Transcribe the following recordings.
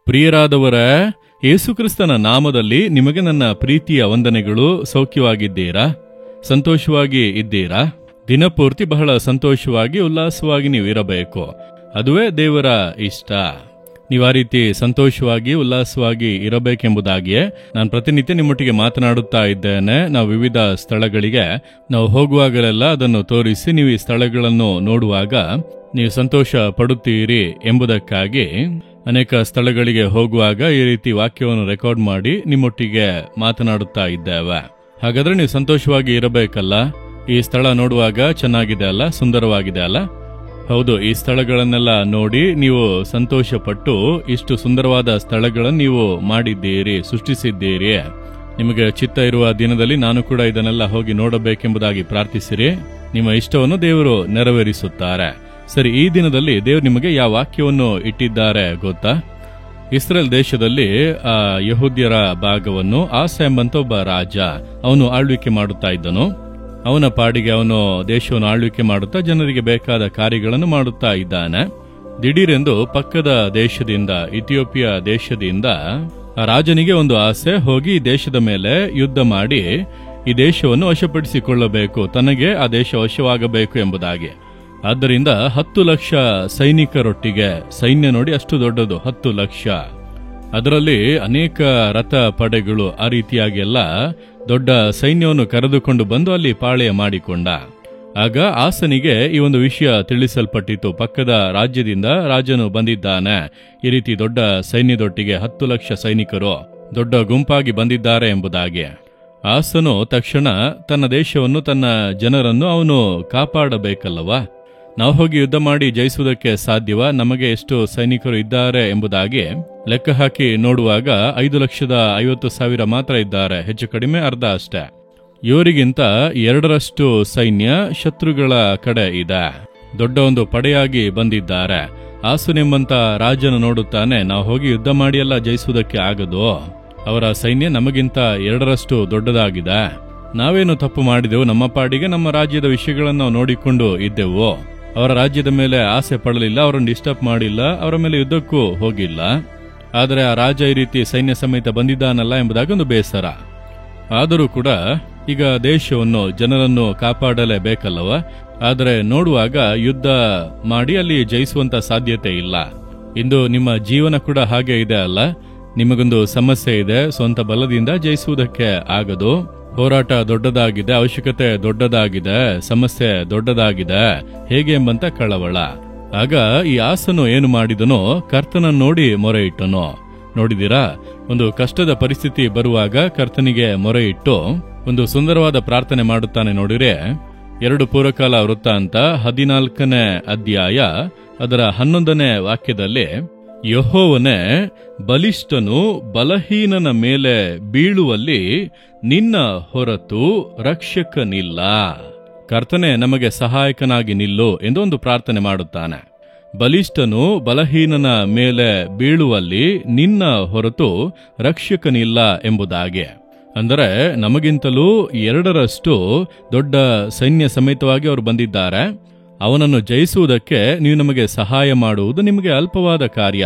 ಪ್ರಿಯರಾದವರೇ, ಯೇಸುಕ್ರಿಸ್ತನ ನಾಮದಲ್ಲಿ ನಿಮಗೆ ನನ್ನ ಪ್ರೀತಿಯ ವಂದನೆಗಳು. ಸೌಖ್ಯವಾಗಿದ್ದೀರಾ? ಸಂತೋಷವಾಗಿ ಇದ್ದೀರಾ? ದಿನಪೂರ್ತಿ ಬಹಳ ಸಂತೋಷವಾಗಿ ಉಲ್ಲಾಸವಾಗಿ ನೀವು ಇರಬೇಕು. ಅದುವೇ ದೇವರ ಇಷ್ಟ. ನೀವು ಆ ರೀತಿ ಸಂತೋಷವಾಗಿ ಉಲ್ಲಾಸವಾಗಿ ಇರಬೇಕೆಂಬುದಾಗಿಯೇ ನಾನು ಪ್ರತಿನಿತ್ಯ ನಿಮ್ಮೊಟ್ಟಿಗೆ ಮಾತನಾಡುತ್ತಾ ಇದ್ದೇನೆ. ನಾವು ವಿವಿಧ ಸ್ಥಳಗಳಿಗೆ ನಾವು ಹೋಗುವಾಗಲೆಲ್ಲ ಅದನ್ನು ತೋರಿಸಿ ನೀವು ಈ ಸ್ಥಳಗಳನ್ನು ನೋಡುವಾಗ ನೀವು ಸಂತೋಷ ಪಡುತ್ತೀರಿ ಎಂಬುದಕ್ಕಾಗಿ ಅನೇಕ ಸ್ಥಳಗಳಿಗೆ ಹೋಗುವಾಗ ಈ ರೀತಿ ವಾಕ್ಯವನ್ನು ರೆಕಾರ್ಡ್ ಮಾಡಿ ನಿಮ್ಮೊಟ್ಟಿಗೆ ಮಾತನಾಡುತ್ತಾ ಇದ್ದೇವೆ. ಹಾಗಾದ್ರೆ ನೀವು ಸಂತೋಷವಾಗಿ ಇರಬೇಕಲ್ಲ. ಈ ಸ್ಥಳ ನೋಡುವಾಗ ಚೆನ್ನಾಗಿದೆ ಅಲ್ಲ, ಸುಂದರವಾಗಿದೆ ಅಲ್ಲ? ಹೌದು, ಈ ಸ್ಥಳಗಳನ್ನೆಲ್ಲ ನೋಡಿ ನೀವು ಸಂತೋಷ ಪಟ್ಟು ಇಷ್ಟು ಸುಂದರವಾದ ಸ್ಥಳಗಳನ್ನು ನೀವು ಮಾಡಿದ್ದೀರಿ, ಸೃಷ್ಟಿಸಿದ್ದೀರಿ. ನಿಮಗೆ ಚಿತ್ತ ಇರುವ ದಿನದಲ್ಲಿ ನಾನು ಕೂಡ ಇದನ್ನೆಲ್ಲ ಹೋಗಿ ನೋಡಬೇಕೆಂಬುದಾಗಿ ಪ್ರಾರ್ಥಿಸಿರಿ. ನಿಮ್ಮ ಇಷ್ಟವನ್ನು ದೇವರು ನೆರವೇರಿಸುತ್ತಾರೆ. ಸರಿ, ಈ ದಿನದಲ್ಲಿ ದೇವರು ನಿಮಗೆ ಯಾವ ವಾಕ್ಯವನ್ನು ಇಟ್ಟಿದ್ದಾರೆ ಗೊತ್ತಾ? ಇಸ್ರೇಲ್ ದೇಶದಲ್ಲಿ ಯಹೂದ್ಯರ ಭಾಗವನ್ನು ಆಸ ಎಂಬಂತ ಒಬ್ಬ ರಾಜ ಅವನು ಆಳ್ವಿಕೆ ಮಾಡುತ್ತಾ ಇದ್ದನು. ಅವನ ಪಾಡಿಗೆ ಅವನು ದೇಶವನ್ನು ಆಳ್ವಿಕೆ ಮಾಡುತ್ತಾ ಜನರಿಗೆ ಬೇಕಾದ ಕಾರ್ಯಗಳನ್ನು ಮಾಡುತ್ತಾ ಇದ್ದಾನೆ. ದಿಢೀರೆಂದು ಪಕ್ಕದ ದೇಶದಿಂದ, ಇಥಿಯೋಪಿಯಾ ದೇಶದಿಂದ ಆ ರಾಜನಿಗೆ ಒಂದು ಆಸೆ, ಹೋಗಿ ಈ ದೇಶದ ಮೇಲೆ ಯುದ್ಧ ಮಾಡಿ ಈ ದೇಶವನ್ನು ವಶಪಡಿಸಿಕೊಳ್ಳಬೇಕು, ತನಗೆ ಆ ದೇಶ ವಶವಾಗಬೇಕು ಎಂಬುದಾಗಿ. ಆದ್ದರಿಂದ 10 ಲಕ್ಷ ಸೈನಿಕರೊಟ್ಟಿಗೆ, ಸೈನ್ಯ ನೋಡಿ ಅಷ್ಟು ದೊಡ್ಡದು, 10 ಲಕ್ಷ, ಅದರಲ್ಲಿ ಅನೇಕ ರಥ ಪಡೆಗಳು, ಆ ರೀತಿಯಾಗಿ ಎಲ್ಲ ದೊಡ್ಡ ಸೈನ್ಯವನ್ನು ಕರೆದುಕೊಂಡು ಬಂದು ಅಲ್ಲಿ ಪಾಳೆಯ ಮಾಡಿಕೊಂಡ. ಆಗ ಆಸನಿಗೆ ಈ ಒಂದು ವಿಷಯ ತಿಳಿಸಲ್ಪಟ್ಟಿತು, ಪಕ್ಕದ ರಾಜ್ಯದಿಂದ ರಾಜನು ಬಂದಿದ್ದಾನೆ, ಈ ರೀತಿ ದೊಡ್ಡ ಸೈನ್ಯದೊಟ್ಟಿಗೆ 10 ಲಕ್ಷ ಸೈನಿಕರು ದೊಡ್ಡ ಗುಂಪಾಗಿ ಬಂದಿದ್ದಾರೆ ಎಂಬುದಾಗಿ. ಆಸನು ತಕ್ಷಣ ತನ್ನ ದೇಶವನ್ನು, ತನ್ನ ಜನರನ್ನು ಅವನು ಕಾಪಾಡಬೇಕಲ್ಲವಾ? ನಾವು ಹೋಗಿ ಯುದ್ಧ ಮಾಡಿ ಜಯಿಸುವುದಕ್ಕೆ ಸಾಧ್ಯವಾ? ನಮಗೆ ಎಷ್ಟು ಸೈನಿಕರು ಇದ್ದಾರೆ ಎಂಬುದಾಗಿ ಲೆಕ್ಕ ಹಾಕಿ ನೋಡುವಾಗ 5,50,000 ಮಾತ್ರ ಇದ್ದಾರೆ, ಹೆಚ್ಚು ಕಡಿಮೆ ಅರ್ಧ ಅಷ್ಟೇ. ಇವರಿಗಿಂತ 2ರಷ್ಟು ಸೈನ್ಯ ಶತ್ರುಗಳ ಕಡೆ ಇದೆ, ದೊಡ್ಡ ಒಂದು ಪಡೆಯಾಗಿ ಬಂದಿದ್ದಾರೆ. ಆಸನೆಂಬಂತ ರಾಜನು ನೋಡುತ್ತಾನೆ, ನಾವು ಹೋಗಿ ಯುದ್ಧ ಮಾಡಿ ಎಲ್ಲ ಜಯಿಸುವುದಕ್ಕೆ ಆಗದು, ಅವರ ಸೈನ್ಯ ನಮಗಿಂತ 2ರಷ್ಟು ದೊಡ್ಡದಾಗಿದೆ. ನಾವೇನು ತಪ್ಪು ಮಾಡಿದೆವು? ನಮ್ಮ ಪಾಡಿಗೆ ನಮ್ಮ ರಾಜ್ಯದ ವಿಷಯಗಳನ್ನು ನಾವು ನೋಡಿಕೊಂಡು ಇದ್ದೆವು. ಅವರ ರಾಜ್ಯದ ಮೇಲೆ ಆಸೆ ಪಡಲಿಲ್ಲ, ಅವರನ್ನು ಡಿಸ್ಟರ್ಬ್ ಮಾಡಿಲ್ಲ, ಅವರ ಮೇಲೆ ಯುದ್ಧಕ್ಕೂ ಹೋಗಿಲ್ಲ. ಆದರೆ ಆ ರಾಜ ಈ ರೀತಿ ಸೈನ್ಯ ಸಮೇತ ಬಂದಿದ್ದಾನಲ್ಲ ಎಂಬುದಾಗಿ ಒಂದು ಬೇಸರ. ಆದರೂ ಕೂಡ ಈಗ ದೇಶವನ್ನು, ಜನರನ್ನು ಕಾಪಾಡಲೇಬೇಕಲ್ಲವ? ಆದರೆ ನೋಡುವಾಗ ಯುದ್ಧ ಮಾಡಿ ಅಲ್ಲಿ ಜಯಿಸುವಂತ ಸಾಧ್ಯತೆ ಇಲ್ಲ. ಇಂದು ನಿಮ್ಮ ಜೀವನ ಕೂಡ ಹಾಗೆ ಇದೆ ಅಲ್ಲ? ನಿಮಗೊಂದು ಸಮಸ್ಯೆ ಇದೆ, ಸ್ವಂತ ಬಲದಿಂದ ಜಯಿಸುವುದಕ್ಕೆ ಆಗದು. ಹೋರಾಟ ದೊಡ್ಡದಾಗಿದೆ, ಅವಶ್ಯಕತೆ ದೊಡ್ಡದಾಗಿದೆ, ಸಮಸ್ಯೆ ದೊಡ್ಡದಾಗಿದೆ, ಹೇಗೆ ಎಂಬಂತ ಕಳವಳ. ಆಗ ಈ ಆಸನು ಏನು ಮಾಡಿದನೋ, ಕರ್ತನನ್ನು ನೋಡಿ ಮೊರೆ ಇಟ್ಟನು. ನೋಡಿದಿರಾ, ಒಂದು ಕಷ್ಟದ ಪರಿಸ್ಥಿತಿ ಬರುವಾಗ ಕರ್ತನಿಗೆ ಮೊರೆ ಇಟ್ಟು ಒಂದು ಸುಂದರವಾದ ಪ್ರಾರ್ಥನೆ ಮಾಡುತ್ತಾನೆ. ನೋಡಿರೆ, 2 ಪೂರ್ವಕಾಲ ವೃತ್ತಾಂತ 14ನೇ ಅಧ್ಯಾಯ ಅದರ 11ನೇ ವಾಕ್ಯದಲ್ಲಿ, ಯೆಹೋವನೇ, ಬಲಿಷ್ಠನು ಬಲಹೀನನ ಮೇಲೆ ಬೀಳುವಲ್ಲಿ ನಿನ್ನ ಹೊರತು ರಕ್ಷಕನಿಲ್ಲ. ಕರ್ತನೆ ನಮಗೆ ಸಹಾಯಕನಾಗಿ ನಿಲ್ಲು ಎಂದು ಒಂದು ಪ್ರಾರ್ಥನೆ ಮಾಡುತ್ತಾನೆ. ಬಲಿಷ್ಠನು ಬಲಹೀನನ ಮೇಲೆ ಬೀಳುವಲ್ಲಿ ನಿನ್ನ ಹೊರತು ರಕ್ಷಕನಿಲ್ಲ ಎಂಬುದಾಗಿ. ಅಂದರೆ ನಮಗಿಂತಲೂ 2ರಷ್ಟು ದೊಡ್ಡ ಸೈನ್ಯ ಸಮೇತವಾಗಿ ಅವರು ಬಂದಿದ್ದಾರೆ. ಅವನನ್ನು ಜಯಿಸುವುದಕ್ಕೆ ನೀವು ನಮಗೆ ಸಹಾಯ ಮಾಡುವುದು ನಿಮಗೆ ಅಲ್ಪವಾದ ಕಾರ್ಯ.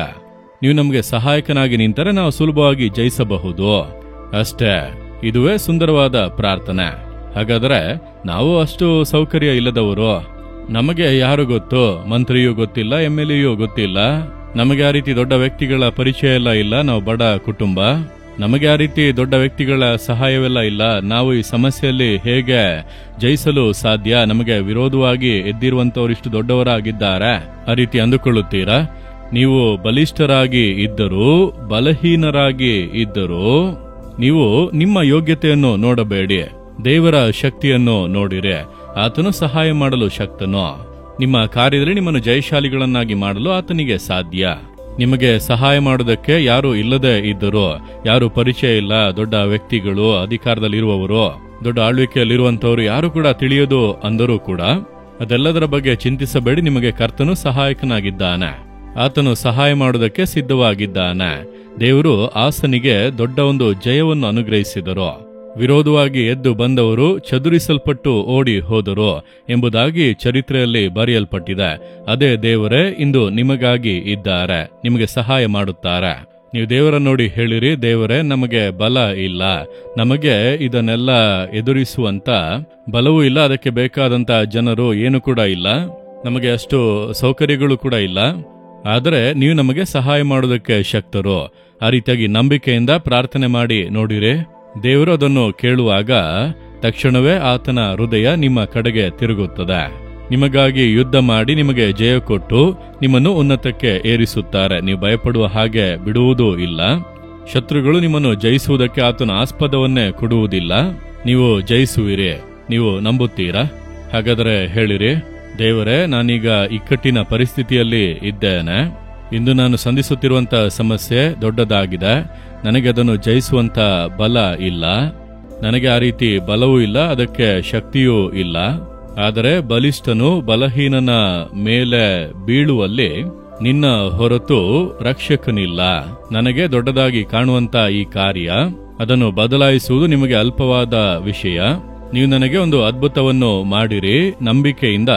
ನೀವು ನಮಗೆ ಸಹಾಯಕನಾಗಿ ನಿಂತರೆ ನಾವು ಸುಲಭವಾಗಿ ಜಯಿಸಬಹುದು ಅಷ್ಟೇ. ಇದುವೇ ಸುಂದರವಾದ ಪ್ರಾರ್ಥನೆ. ಹಾಗಾದರೆ ನಾವು ಅಷ್ಟು ಸೌಕರ್ಯ ಇಲ್ಲದವರು, ನಮಗೆ ಯಾರು ಗೊತ್ತು? ಮಂತ್ರಿಯೂ ಗೊತ್ತಿಲ್ಲ, MLA ಗೊತ್ತಿಲ್ಲ, ನಮಗೆ ಆ ರೀತಿ ದೊಡ್ಡ ವ್ಯಕ್ತಿಗಳ ಪರಿಚಯ ಎಲ್ಲ ಇಲ್ಲ, ನಾವು ಬಡ ಕುಟುಂಬ, ನಮಗೆ ಆ ರೀತಿ ದೊಡ್ಡ ವ್ಯಕ್ತಿಗಳ ಸಹಾಯವೆಲ್ಲ ಇಲ್ಲ. ನಾವು ಈ ಸಮಸ್ಯೆಯಲ್ಲಿ ಹೇಗೆ ಜಯಿಸಲು ಸಾಧ್ಯ? ನಮಗೆ ವಿರೋಧವಾಗಿ ಎದ್ದಿರುವಂತವರು ಇಷ್ಟು ದೊಡ್ಡವರಾಗಿದ್ದಾರೆ, ಆ ರೀತಿ ಅಂದುಕೊಳ್ಳುತ್ತೀರಾ? ನೀವು ಬಲಿಷ್ಠರಾಗಿ ಇದ್ದರೂ, ಬಲಹೀನರಾಗಿ ಇದ್ದರೂ ನೀವು ನಿಮ್ಮ ಯೋಗ್ಯತೆಯನ್ನು ನೋಡಬೇಡಿ, ದೇವರ ಶಕ್ತಿಯನ್ನು ನೋಡಿರೆ. ಆತನು ಸಹಾಯ ಮಾಡಲು ಶಕ್ತನು. ನಿಮ್ಮ ಕಾರ್ಯದಲ್ಲಿ ನಿಮ್ಮನ್ನು ಜಯಶಾಲಿಗಳನ್ನಾಗಿ ಮಾಡಲು ಆತನಿಗೆ ಸಾಧ್ಯ. ನಿಮಗೆ ಸಹಾಯ ಮಾಡುವುದಕ್ಕೆ ಯಾರು ಇಲ್ಲದೆ ಇದ್ದರೂ, ಯಾರು ಪರಿಚಯ ಇಲ್ಲ, ದೊಡ್ಡ ವ್ಯಕ್ತಿಗಳು, ಅಧಿಕಾರದಲ್ಲಿರುವವರು, ದೊಡ್ಡ ಆಳ್ವಿಕೆಯಲ್ಲಿರುವಂತವರು ಯಾರು ಕೂಡ ತಿಳಿಯೋದು ಅಂದರೂ ಕೂಡ ಅದೆಲ್ಲದರ ಬಗ್ಗೆ ಚಿಂತಿಸಬೇಡಿ. ನಿಮಗೆ ಕರ್ತನು ಸಹಾಯಕನಾಗಿದ್ದಾನೆ, ಆತನು ಸಹಾಯ ಮಾಡುವುದಕ್ಕೆ ಸಿದ್ಧವಾಗಿದ್ದಾನೆ. ದೇವರು ಆಸನಿಗೆ ದೊಡ್ಡ ಒಂದು ಜಯವನ್ನು ಅನುಗ್ರಹಿಸಿದರು. ವಿರೋಧವಾಗಿ ಎದ್ದು ಬಂದವರು ಚದುರಿಸಲ್ಪಟ್ಟು ಓಡಿ ಹೋದರು ಎಂಬುದಾಗಿ ಚರಿತ್ರೆಯಲ್ಲಿ ಬರೆಯಲ್ಪಟ್ಟಿದೆ. ಅದೇ ದೇವರೇ ಇಂದು ನಿಮಗಾಗಿ ಇದ್ದಾರೆ, ನಿಮಗೆ ಸಹಾಯ ಮಾಡುತ್ತಾರೆ. ನೀವು ದೇವರನ್ನು ನೋಡಿ ಹೇಳಿರಿ, ದೇವರೇ ನಮಗೆ ಬಲ ಇಲ್ಲ, ನಮಗೆ ಇದನ್ನೆಲ್ಲ ಎದುರಿಸುವಂತ ಬಲವೂ ಇಲ್ಲ, ಅದಕ್ಕೆ ಬೇಕಾದಂತ ಜನರು ಏನು ಕೂಡ ಇಲ್ಲ, ನಮಗೆ ಅಷ್ಟು ಸೌಕರ್ಯಗಳು ಕೂಡ ಇಲ್ಲ, ಆದರೆ ನೀವು ನಮಗೆ ಸಹಾಯ ಮಾಡೋದಕ್ಕೆ ಶಕ್ತರು. ಆ ರೀತಿಯಾಗಿ ನಂಬಿಕೆಯಿಂದ ಪ್ರಾರ್ಥನೆ ಮಾಡಿ ನೋಡಿರಿ. ದೇವರು ಅದನ್ನು ಕೇಳುವಾಗ ತಕ್ಷಣವೇ ಆತನ ಹೃದಯ ನಿಮ್ಮ ಕಡೆಗೆ ತಿರುಗುತ್ತದೆ. ನಿಮಗಾಗಿ ಯುದ್ಧ ಮಾಡಿ ನಿಮಗೆ ಜಯ ಕೊಟ್ಟು ನಿಮ್ಮನ್ನು ಉನ್ನತಕ್ಕೆ ಏರಿಸುತ್ತಾರೆ. ನೀವು ಭಯಪಡುವ ಹಾಗೆ ಬಿಡುವುದೂ ಇಲ್ಲ. ಶತ್ರುಗಳು ನಿಮ್ಮನ್ನು ಜಯಿಸುವುದಕ್ಕೆ ಆತನ ಆಸ್ಪದವನ್ನೇ ಕೊಡುವುದಿಲ್ಲ. ನೀವು ಜಯಿಸುವಿರಿ. ನೀವು ನಂಬುತ್ತೀರಾ? ಹಾಗಾದರೆ ಹೇಳಿರಿ, ದೇವರೇ, ನಾನೀಗ ಇಕ್ಕಟ್ಟಿನ ಪರಿಸ್ಥಿತಿಯಲ್ಲಿ ಇದ್ದೇನೆ. ಇಂದು ನಾನು ಸಂಧಿಸುತ್ತಿರುವಂತ ಸಮಸ್ಯೆ ದೊಡ್ಡದಾಗಿದೆ. ನನಗೆ ಅದನ್ನು ಜಯಿಸುವಂತ ಬಲ ಇಲ್ಲ, ನನಗೆ ಆ ರೀತಿ ಬಲವೂ ಇಲ್ಲ, ಅದಕ್ಕೆ ಶಕ್ತಿಯೂ ಇಲ್ಲ. ಆದರೆ ಬಲಿಷ್ಠನು ಬಲಹೀನನ ಮೇಲೆ ಬೀಳುವಲ್ಲಿ ನಿನ್ನ ಹೊರತು ರಕ್ಷಕನಿಲ್ಲ. ನನಗೆ ದೊಡ್ಡದಾಗಿ ಕಾಣುವಂತ ಈ ಕಾರ್ಯ, ಅದನ್ನು ಬದಲಾಯಿಸುವುದು ನಿಮಗೆ ಅಲ್ಪವಾದ ವಿಷಯ. ನೀವು ನನಗೆ ಒಂದು ಅದ್ಭುತವನ್ನು ಮಾಡಿರಿ. ನಂಬಿಕೆಯಿಂದ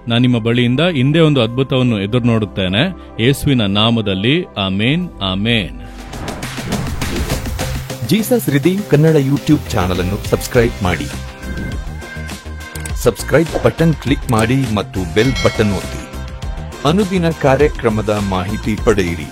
ನಾನು ನಿಮ್ಮ ಬಳಿಯಿಂದ ಹಿಂದೆ ಒಂದು ಅದ್ಭುತವನ್ನು ಎದುರು ನೋಡುತ್ತೇನೆ. ಯೇಸುವಿನ ನಾಮದಲ್ಲಿ amen, amen. Jesus redeem Kannada YouTube channel ಅನ್ನು ಸಬ್ಸ್ಕ್ರೈಬ್ ಮಾಡಿ. ಸಬ್ಸ್ಕ್ರೈಬ್ ಬಟನ್ ಕ್ಲಿಕ್ ಮಾಡಿ ಮತ್ತು ಬೆಲ್ ಬಟನ್ ಒತ್ತಿ. ಅನುದಿನ ಕಾರ್ಯಕ್ರಮದ ಮಾಹಿತಿ ಪಡೆಯಿರಿ.